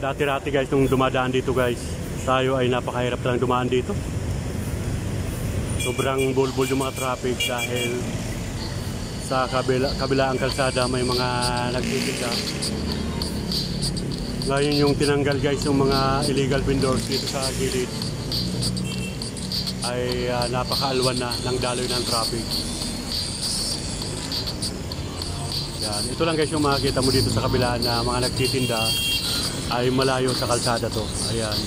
Dati-dati guys nung dumadaan dito guys, tayo ay napakahirap lang dumaan dito. Sobrang bulbul yung mga traffic dahil sa kabilaang kalsada may mga nagtitinda. Ngayon yung tinanggal guys yung mga illegal vendors dito sa gilid ay napakaalwan na ng daloy ng traffic. Yan. Ito lang guys yung makikita mo dito sa kabila na mga nagtitinda ay malayo sa kalsada to. Ayan.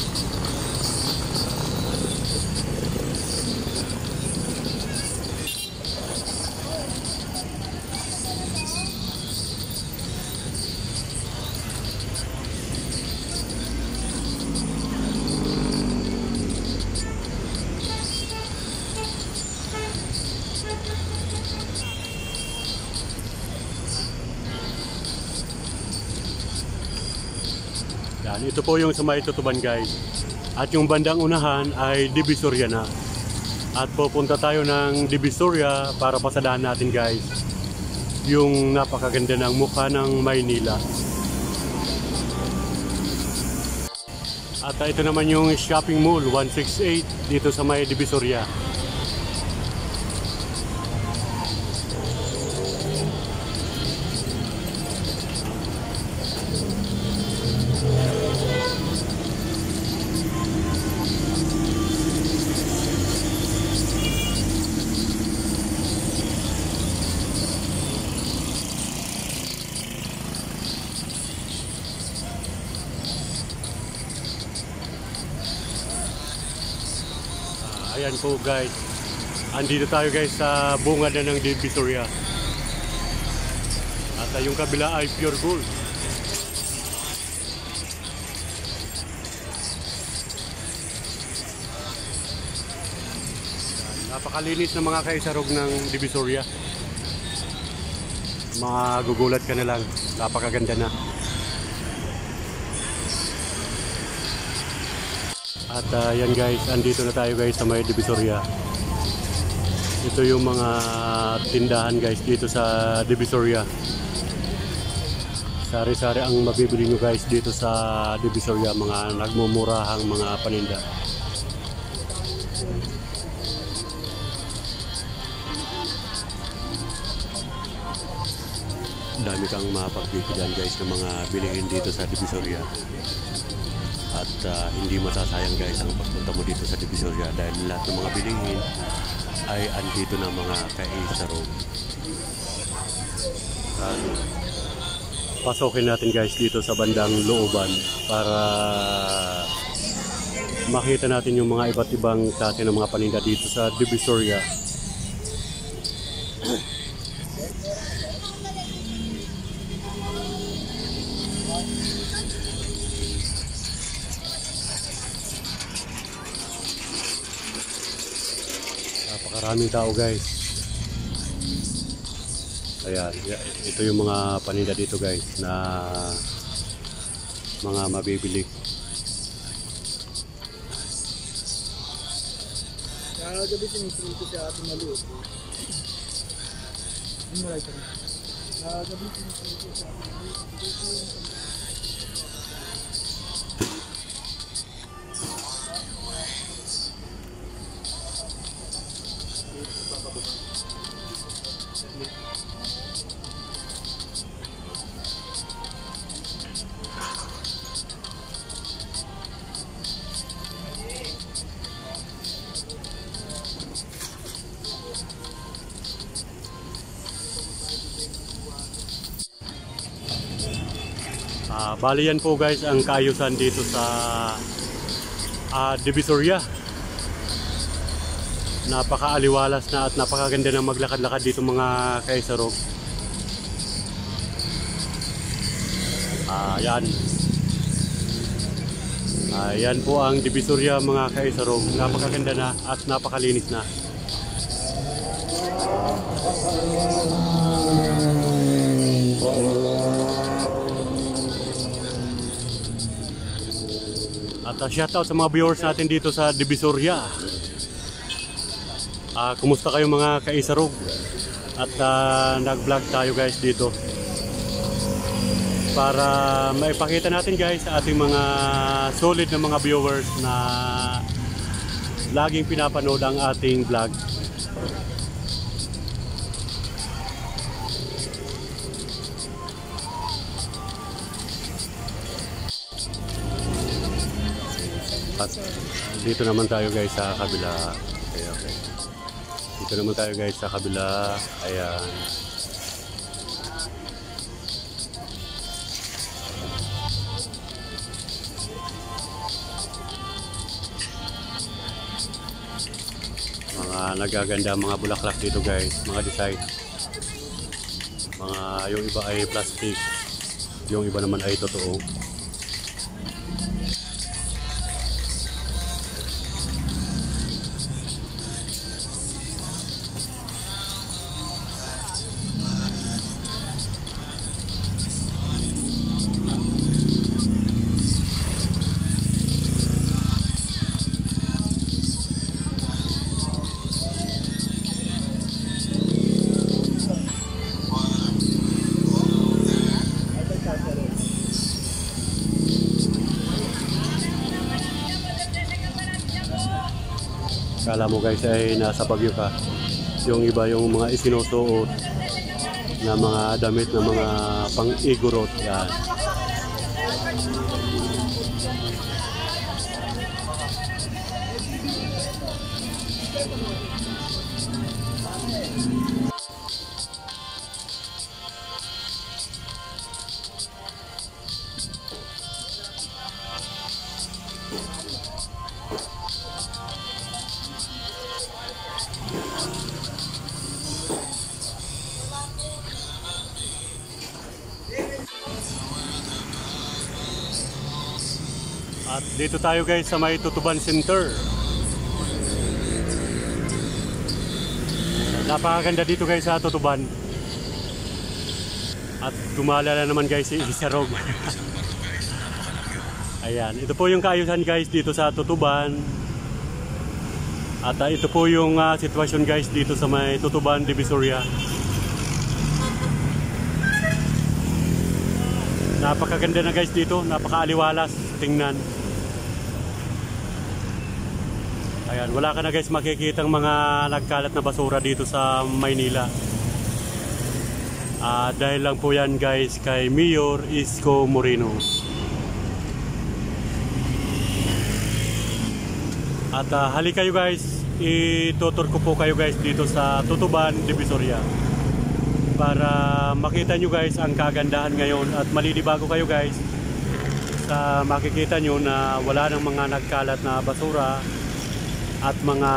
Yan, ito po yung sa may Tutuban guys. At yung bandang unahan ay Divisoria na. At pupunta tayo ng Divisoria para pasadahan natin guys yung napakaganda ng mukha ng Maynila. At ito naman yung shopping mall 168 dito sa may Divisoria. Ayan po guys, andito tayo guys sa bungad na ng Divisoria. At yung kabila ay pure gold. Napakalinis ng mga kaisarog ng Divisoria. Magugulat ka na lang, napakaganda na. At yan guys, andito na tayo guys sa may Divisoria. Ito yung mga tindahan guys dito sa Divisoria. Sari-sari ang mabibili nyo guys dito sa Divisoria, mga nagmumurahang mga paninda. Dami kang mapagpipilian guys ng mga bilihin dito sa Divisoria. At hindi masasayang guys ang pagpunta mo dito sa Divisoria dahil lahat ng mga bilihin ay andito na mga kaisarog. Pasokin natin guys dito sa bandang looban para makita natin yung mga iba't ibang klase ng mga paninda dito sa Divisoria. Napakaraming tao guys. Ayan, ito yung mga paninda dito guys na mga mabibili. Gabi sinisrito sa ating maliit. Hindi mo lang ito. Gabi sinisrito sa ating maliit. Bali yan po guys ang kaayusan dito sa Divisoria. Napakaaliwalas na at napakaganda ng maglakad-lakad dito mga kaisarog. Yan. Yan po ang Divisoria mga kaisarog. Napakaganda na at napakalinis na. At shoutout sa mga viewers natin dito sa Divisoria. Kumusta kayo mga kaisarog? At nag-vlog tayo guys dito para maipakita natin guys sa ating mga solid na mga viewers na laging pinapanood ang ating vlog. At dito naman tayo guys sa kabila. Okay. Dito naman tayo guys sa kabila. Ayan. Mga nagaganda mga bulaklak dito guys, mga design. Yung iba ay plastic, yung iba naman ay totoo. Kala mo guys ay nasa Baguio ka. Yung iba yung mga isinusuot na mga damit na mga pang-igorot. Yan. At dito tayo guys sa may Tutuban Center. Napakaganda dito guys sa Tutuban. At tumalala naman guys si Isarog. Ayan, ito po yung kaayusan guys dito sa Tutuban. At ito po yung sitwasyon guys dito sa may Tutuban, Divisoria. Napakaganda na guys dito, napakaaliwalas tingnan. Ayan, wala ka na guys makikitang mga nagkalat na basura dito sa Maynila. Dahil lang po yan guys kay Mayor Isko Moreno. At halika kayo guys, itutur ko po kayo guys dito sa Tutuban, Divisoria. Para makita nyo guys ang kagandahan ngayon at malilibago kayo guys sa makikita nyo na wala nang mga nagkalat na basura at mga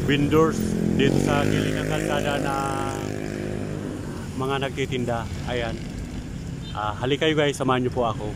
vendors dito sa gilid ng kalsada na mga nagtitinda. Ayan. Halika kayo guys, samahan nyo po ako.